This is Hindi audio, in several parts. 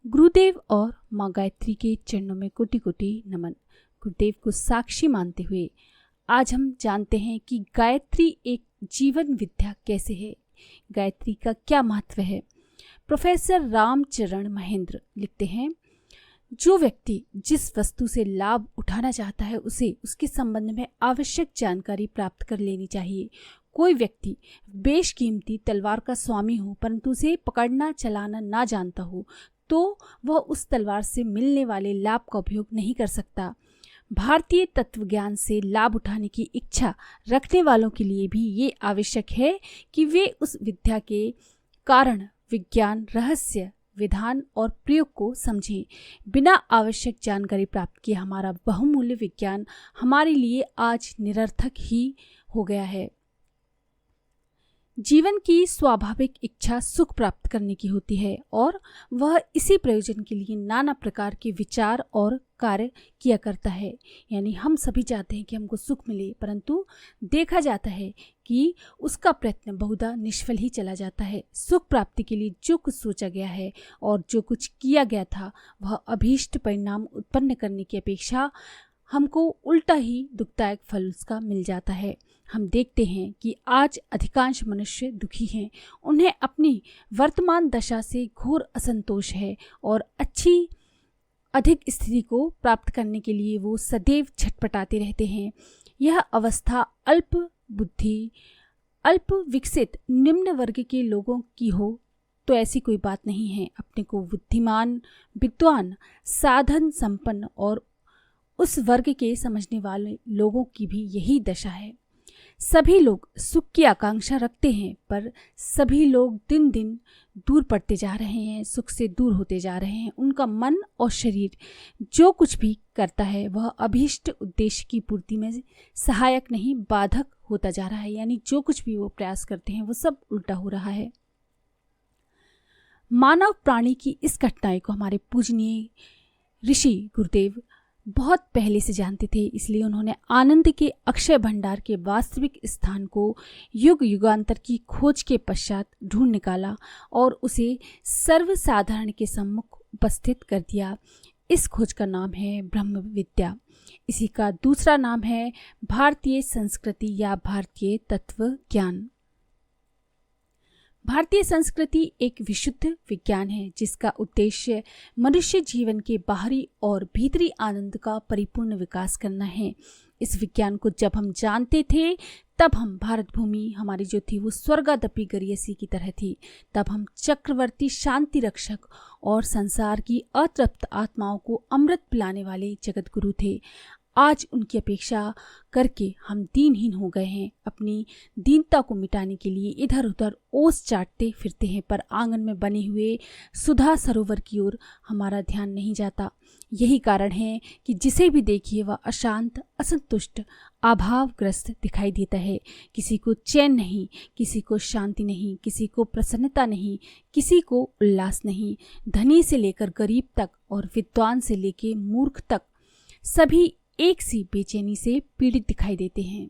गुरुदेव और माँ गायत्री के चरणों में कोटि कोटि नमन। गुरुदेव को साक्षी मानते हुए आज हम जानते हैं कि गायत्री एक जीवन विद्या कैसे है, गायत्री का क्या महत्व है। प्रोफेसर रामचरण महेंद्र लिखते हैं, जो व्यक्ति जिस वस्तु से लाभ उठाना चाहता है उसे उसके संबंध में आवश्यक जानकारी प्राप्त कर लेनी चाहिए। कोई व्यक्ति बेशकीमती तलवार का स्वामी हो परंतु उसे पकड़ना चलाना ना जानता हो तो वह उस तलवार से मिलने वाले लाभ का उपयोग नहीं कर सकता। भारतीय तत्वज्ञान से लाभ उठाने की इच्छा रखने वालों के लिए भी ये आवश्यक है कि वे उस विद्या के कारण, विज्ञान, रहस्य, विधान और प्रयोग को समझें। बिना आवश्यक जानकारी प्राप्त किए हमारा बहुमूल्य विज्ञान हमारे लिए आज निरर्थक ही हो गया है। जीवन की स्वाभाविक इच्छा सुख प्राप्त करने की होती है और वह इसी प्रयोजन के लिए नाना प्रकार के विचार और कार्य किया करता है। यानी हम सभी चाहते हैं कि हमको सुख मिले, परंतु देखा जाता है कि उसका प्रयत्न बहुधा निष्फल ही चला जाता है। सुख प्राप्ति के लिए जो कुछ सोचा गया है और जो कुछ किया गया था वह अभीष्ट परिणाम उत्पन्न करने की अपेक्षा हमको उल्टा ही दुखदायक फल उसका मिल जाता है। हम देखते हैं कि आज अधिकांश मनुष्य दुखी हैं। उन्हें अपनी वर्तमान दशा से घोर असंतोष है और अच्छी अधिक स्थिति को प्राप्त करने के लिए वो सदैव छटपटाते रहते हैं। यह अवस्था अल्प बुद्धि, अल्प विकसित निम्न वर्ग के लोगों की हो तो ऐसी कोई बात नहीं है। अपने को बुद्धिमान, विद्वान, साधन संपन्न और उस वर्ग के समझने वाले लोगों की भी यही दशा है। सभी लोग सुख की आकांक्षा रखते हैं पर सभी लोग दिन दिन दूर पड़ते जा रहे हैं, सुख से दूर होते जा रहे हैं। उनका मन और शरीर जो कुछ भी करता है वह अभीष्ट उद्देश्य की पूर्ति में सहायक नहीं, बाधक होता जा रहा है। यानी जो कुछ भी वो प्रयास करते हैं वो सब उल्टा हो रहा है। मानव प्राणी की इस घटनाएं को हमारे पूजनीय ऋषि गुरुदेव बहुत पहले से जानते थे, इसलिए उन्होंने आनंद के अक्षय भंडार के वास्तविक स्थान को युग युगांतर की खोज के पश्चात ढूंढ निकाला और उसे सर्वसाधारण के सम्मुख उपस्थित कर दिया। इस खोज का नाम है ब्रह्म विद्या। इसी का दूसरा नाम है भारतीय संस्कृति या भारतीय तत्व ज्ञान। भारतीय संस्कृति एक विशुद्ध विज्ञान है जिसका उद्देश्य मनुष्य जीवन के बाहरी और भीतरी आनंद का परिपूर्ण विकास करना है। इस विज्ञान को जब हम जानते थे तब हम भारत भूमि हमारी जो थी वो स्वर्गादपि गरियसी की तरह थी। तब हम चक्रवर्ती, शांति रक्षक और संसार की अतृप्त आत्माओं को अमृत पिलाने वाले जगत गुरु थे। आज उनकी अपेक्षा करके हम दीनहीन हो गए हैं। अपनी दीनता को मिटाने के लिए इधर उधर ओस चाटते फिरते हैं पर आंगन में बने हुए सुधा सरोवर की ओर हमारा ध्यान नहीं जाता। यही कारण है कि जिसे भी देखिए वह अशांत, असंतुष्ट, अभावग्रस्त दिखाई देता है। किसी को चैन नहीं, किसी को शांति नहीं, किसी को प्रसन्नता नहीं, किसी को उल्लास नहीं। धनी से लेकर गरीब तक और विद्वान से लेकर मूर्ख तक सभी एक सी बेचैनी से पीड़ित दिखाई देते हैं।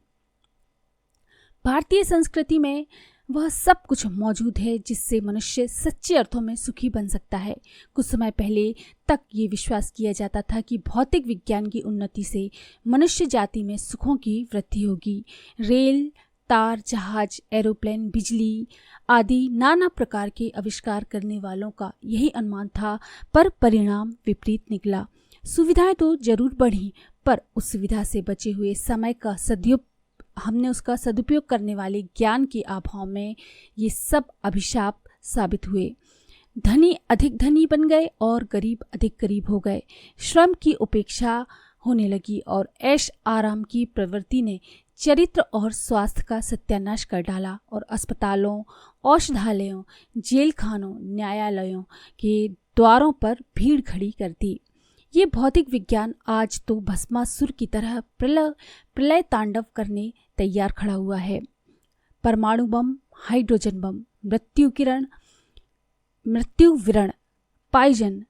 भारतीय संस्कृति में वह सब कुछ मौजूद है जिससे मनुष्य सच्चे अर्थों में सुखी बन सकता है। कुछ समय पहले तक ये विश्वास किया जाता था कि भौतिक विज्ञान की उन्नति से मनुष्य जाति में सुखों की वृद्धि होगी। रेल, तार, जहाज, एरोप्लेन, बिजली आदि नाना प्रकार के आविष्कार करने वालों का यही अनुमान था, पर परिणाम विपरीत निकला। सुविधाएं तो जरूर बढ़ी पर उस सुविधा से बचे हुए समय का हमने उसका सदुपयोग करने वाले ज्ञान के अभाव में ये सब अभिशाप साबित हुए। धनी अधिक धनी बन गए और गरीब अधिक गरीब हो गए। श्रम की उपेक्षा होने लगी और ऐश आराम की प्रवृत्ति ने चरित्र और स्वास्थ्य का सत्यानाश कर डाला और अस्पतालों, औषधालयों, जेल खानों, न्यायालयों के द्वारों पर भीड़ खड़ी कर दी। ये भौतिक विज्ञान आज तो भस्मासुर की तरह प्रलय तांडव करने तैयार खड़ा हुआ है। परमाणु बम, हाइड्रोजन बम, मृत्यु विरण, पाइजन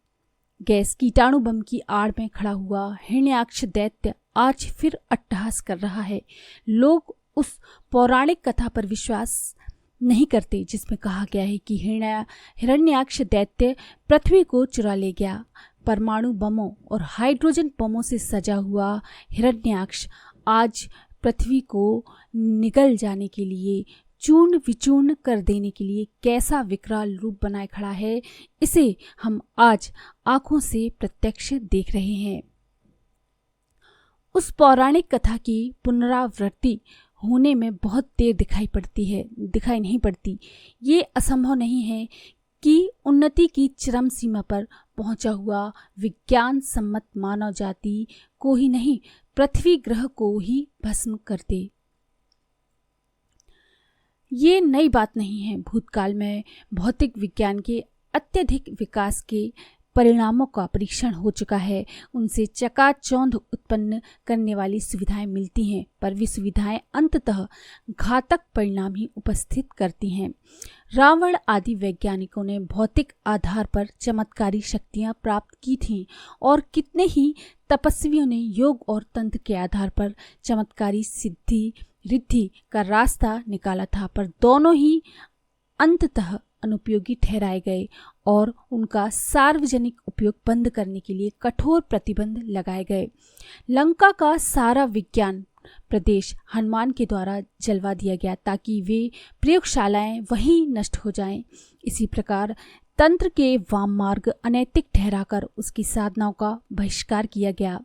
गैस, कीटाणु बम की आड़ में खड़ा हुआ हिरण्याक्ष दैत्य आज फिर अट्टहास कर रहा है। लोग उस पौराणिक कथा पर विश्वास नहीं करते, जिसमें कहा गया है कि हिरण्याक्ष दैत्य पृथ्वी को चुरा ले गया। परमाणु बमों और हाइड्रोजन बमों से सजा हुआ हिरण्याक्ष आज पृथ्वी को निगल जाने के लिए, चूर्ण विचूर्ण कर देने के लिए कैसा विकराल रूप बनाए खड़ा है, इसे हम आज आंखों से प्रत्यक्ष देख रहे हैं। उस पौराणिक कथा की पुनरावृत्ति होने में बहुत देर दिखाई नहीं पड़ती। ये असंभव नहीं है कि उन्नति की चरम सीमा पर पहुंचा हुआ विज्ञान सम्मत मानव जाति को ही नहीं, पृथ्वी ग्रह को ही भस्म कर दे। ये नई बात नहीं है। भूतकाल में भौतिक विज्ञान के अत्यधिक विकास के परिणामों का परीक्षण हो चुका है। उनसे चकाचौंध उत्पन्न करने वाली सुविधाएं मिलती हैं, पर वे सुविधाएं अंततः घातक परिणाम ही उपस्थित करती हैं। रावण आदि वैज्ञानिकों ने भौतिक आधार पर चमत्कारी शक्तियां प्राप्त की थीं और कितने ही तपस्वियों ने योग और तंत्र के आधार पर चमत्कारी सिद्धि रिद्धि का रास्ता निकाला था, पर दोनों ही अंततः अनुपयोगी ठहराए गए और उनका सार्वजनिक उपयोग बंद करने के लिए कठोर प्रतिबंध लगाए गए। लंका का सारा विज्ञान प्रदेश हनुमान के द्वारा जलवा दिया गया ताकि वे प्रयोगशालाएं वहीं नष्ट हो जाएं। इसी प्रकार तंत्र के वाम मार्ग अनैतिक ठहराकर उसकी साधनाओं का बहिष्कार किया गया।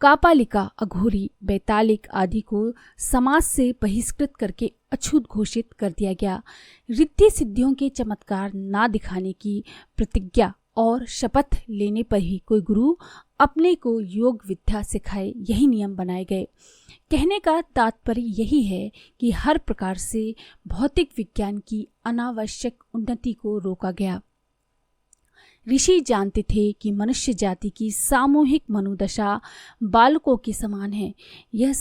कापालिका, अघोरी, बैतालिक आदि को समाज से बहिष्कृत करके अछूत घोषित कर दिया गया। रिद्धि सिद्धियों के चमत्कार ना दिखाने की प्रतिज्ञा और शपथ लेने पर ही कोई गुरु अपने को योग विद्या सिखाए, यही नियम बनाए गए। कहने का तात्पर्य यही है कि हर प्रकार से भौतिक विज्ञान की अनावश्यक उन्नति को रोका गया। ऋषि जानते थे कि मनुष्य जाति की सामूहिक मनोदशा बालकों के समान है। यह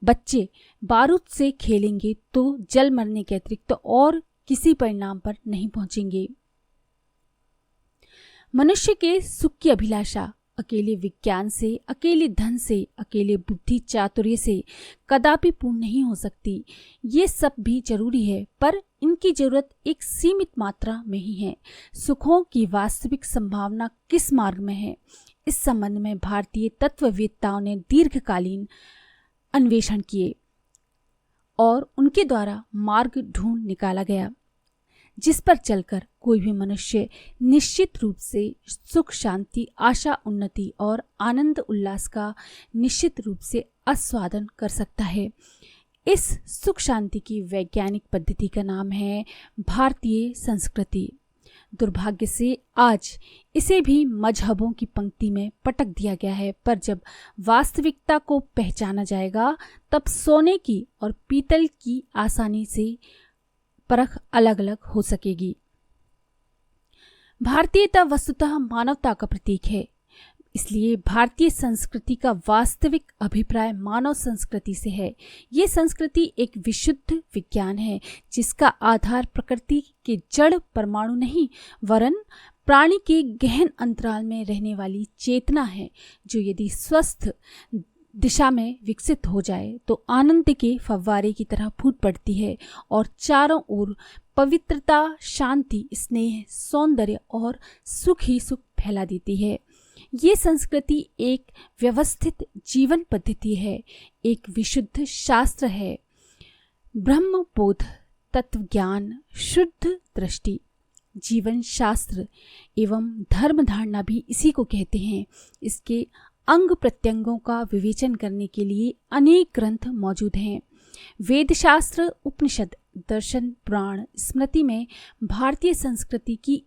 बच्चे बारूद से खेलेंगे तो जल मरने के अतिरिक्त और किसी परिणाम पर नहीं पहुंचेंगे। मनुष्य के सुख की अभिलाषा अकेले विज्ञान से, अकेले धन से, अकेले बुद्धि चातुर्य से कदापि पूर्ण नहीं हो सकती। ये सब भी जरूरी है, पर इनकी जरूरत एक सीमित मात्रा में ही है। सुखों की वास्तविक संभावना किस मार्ग में है, इस संबंध में भारतीय तत्ववेत्ताओं ने दीर्घकालीन अन्वेषण किए और उनके द्वारा मार्ग ढूंढ निकाला गया जिस पर चलकर कोई भी मनुष्य निश्चित रूप से सुख, शांति, आशा, उन्नति और आनंद उल्लास का निश्चित रूप से आस्वादन कर सकता है। इस सुख शांति की वैज्ञानिक पद्धति का नाम है भारतीय संस्कृति। दुर्भाग्य से आज इसे भी मजहबों की पंक्ति में पटक दिया गया है, पर जब वास्तविकता को पहचाना जाएगा तब सोने की और पीतल की आसानी से परख अलग अलग हो सकेगी। भारतीयता वस्तुतः मानवता का प्रतीक है, इसलिए भारतीय संस्कृति का वास्तविक अभिप्राय मानव संस्कृति से है। ये संस्कृति एक विशुद्ध विज्ञान है जिसका आधार प्रकृति के जड़ परमाणु नहीं वरन प्राणी के गहन अंतराल में रहने वाली चेतना है, जो यदि स्वस्थ दिशा में विकसित हो जाए तो आनंद के फव्वारे की तरह फूट पड़ती है और चारों ओर पवित्रता, शांति, स्नेह, सौंदर्य और सुख ही सुख फैला देती है। ये संस्कृति एक व्यवस्थित जीवन पद्धति है, एक विशुद्ध शास्त्र है। ब्रह्म बोध, तत्व ज्ञान, शुद्ध दृष्टि, जीवन शास्त्र एवं धर्म धारणा भी इसी को कहते हैं। इसके अंग प्रत्यंगों का विवेचन करने के लिए अनेक ग्रंथ मौजूद हैं। वेदशास्त्र, उपनिषद, दर्शन, पुराण, स्मृति में भारतीय संस्कृति की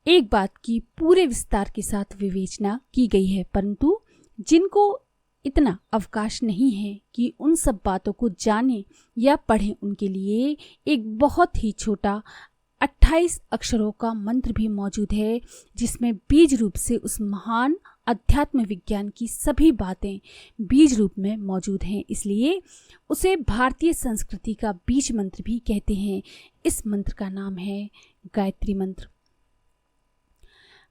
एक बात की पूरे विस्तार के साथ विवेचना की गई है, परंतु जिनको इतना अवकाश नहीं है कि उन सब बातों को जानें या पढ़ें, उनके लिए एक बहुत ही छोटा 28 अक्षरों का मंत्र भी मौजूद है, जिसमें बीज रूप से उस महान अध्यात्म विज्ञान की सभी बातें बीज रूप में मौजूद हैं। इसलिए उसे भारतीय संस्कृति का बीज मंत्र भी कहते हैं। इस मंत्र का नाम है गायत्री मंत्र।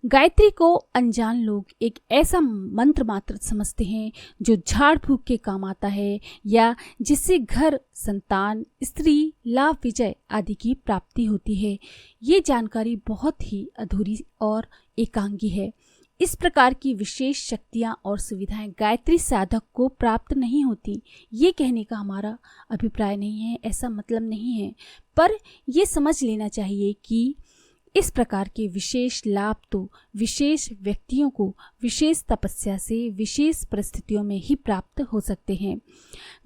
गायत्री को अनजान लोग एक ऐसा मंत्र मात्र समझते हैं जो झाड़ फूक के काम आता है या जिससे घर, संतान, स्त्री, लाभ, विजय आदि की प्राप्ति होती है। ये जानकारी बहुत ही अधूरी और एकांगी है। इस प्रकार की विशेष शक्तियाँ और सुविधाएं गायत्री साधक को प्राप्त नहीं होती। ये कहने का हमारा अभिप्राय नहीं है, ऐसा मतलब नहीं है, पर यह समझ लेना चाहिए कि इस प्रकार के विशेष लाभ तो विशेष व्यक्तियों को विशेष तपस्या से विशेष परिस्थितियों में ही प्राप्त हो सकते हैं।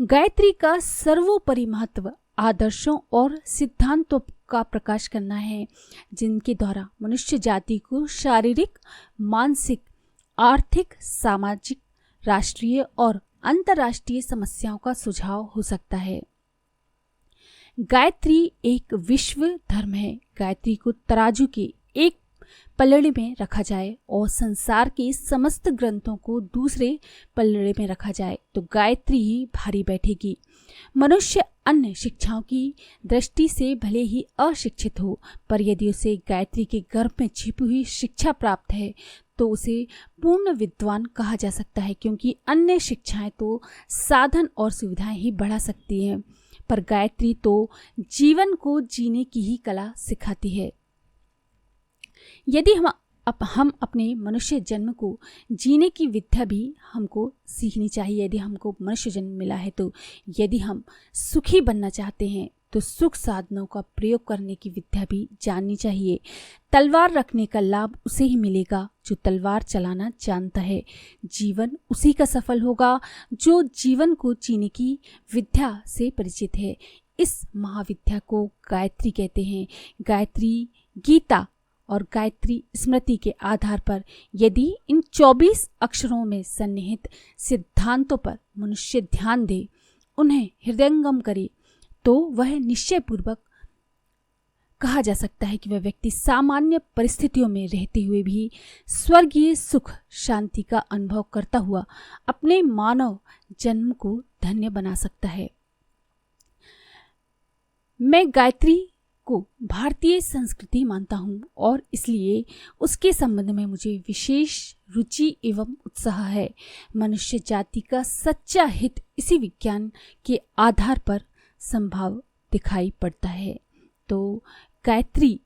गायत्री का सर्वोपरि महत्व आदर्शों और सिद्धांतों का प्रकाश करना है, जिनके द्वारा मनुष्य जाति को शारीरिक, मानसिक, आर्थिक, सामाजिक, राष्ट्रीय और अंतर्राष्ट्रीय समस्याओं का सुझाव हो सकता है। गायत्री एक विश्व धर्म है। गायत्री को तराजू के एक पलड़े में रखा जाए और संसार के समस्त ग्रंथों को दूसरे पलड़े में रखा जाए तो गायत्री ही भारी बैठेगी। मनुष्य अन्य शिक्षाओं की दृष्टि से भले ही अशिक्षित हो, पर यदि उसे गायत्री के गर्भ में छिपी हुई शिक्षा प्राप्त है तो उसे पूर्ण विद्वान कहा जा सकता है, क्योंकि अन्य शिक्षाएं तो साधन और सुविधाएं ही बढ़ा सकती हैं, पर गायत्री तो जीवन को जीने की ही कला सिखाती है। यदि हम अपने मनुष्य जन्म को जीने की विद्या भी हमको सीखनी चाहिए। यदि हमको मनुष्य जन्म मिला है तो यदि हम सुखी बनना चाहते हैं तो सुख साधनों का प्रयोग करने की विद्या भी जाननी चाहिए। तलवार रखने का लाभ उसे ही मिलेगा जो तलवार चलाना जानता है। जीवन उसी का सफल होगा जो जीवन को जीने की विद्या से परिचित है। इस महाविद्या को गायत्री कहते हैं। गायत्री गीता और गायत्री स्मृति के आधार पर यदि इन 24 अक्षरों में सन्निहित सिद्धांतों पर मनुष्य ध्यान दे, उन्हें हृदयंगम करे, तो वह निश्चयपूर्वक कहा जा सकता है कि वह व्यक्ति सामान्य परिस्थितियों में रहते हुए भी स्वर्गीय सुख शांति का अनुभव करता हुआ अपने मानव जन्म को धन्य बना सकता है। मैं गायत्री को भारतीय संस्कृति मानता हूँ और इसलिए उसके संबंध में मुझे विशेष रुचि एवं उत्साह है। मनुष्य जाति का सच्चा हित इसी विज्ञान के आधार पर संभव दिखाई पड़ता है। तो गायत्री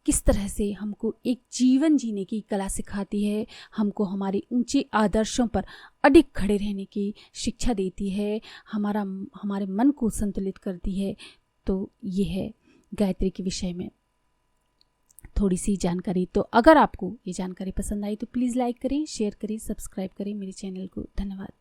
किस तरह से हमको एक जीवन जीने की कला सिखाती है, हमको हमारे ऊंचे आदर्शों पर अडिग खड़े रहने की शिक्षा देती है, हमारे मन को संतुलित करती है। तो ये है गायत्री के विषय में थोड़ी सी जानकारी। तो अगर आपको ये जानकारी पसंद आई तो प्लीज़ लाइक करें, शेयर करें, सब्सक्राइब करें मेरे चैनल को। धन्यवाद।